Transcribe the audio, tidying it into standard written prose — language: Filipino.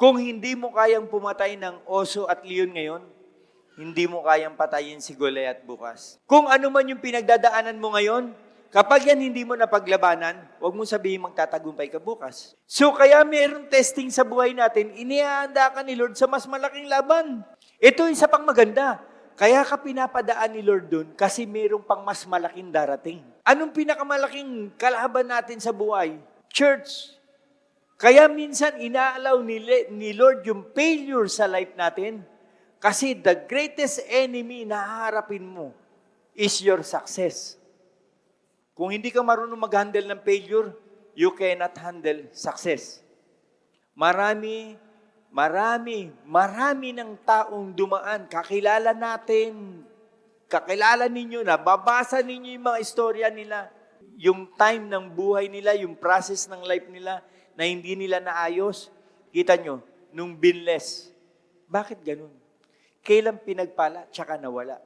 Kung hindi mo kayang pumatay ng oso at leon ngayon, hindi mo kayang patayin si Goliath bukas. Kung ano man yung pinagdadaanan mo ngayon, kapag yan hindi mo napaglabanan, huwag mo sabihin magtatagumpay ka bukas. So kaya mayroong testing sa buhay natin, inihahanda ka ni Lord sa mas malaking laban. Ito isa pang maganda. Kaya ka pinapadaan ni Lord dun kasi mayroong pang mas malaking darating. Anong pinakamalaking kalaban natin sa buhay? Church. Kaya minsan inaalaw ni Lord yung failure sa life natin. Kasi the greatest enemy na haharapin mo is your success. Kung hindi ka marunong mag-handle ng failure, you cannot handle success. Marami ng taong dumaan. Kakilala ninyo, nababasa ninyo yung mga istorya nila. Yung time ng buhay nila, yung process ng life nila na hindi nila naayos. Kita nyo, nung binless. Bakit ganun? Kailan pinagpala, tsaka nawala.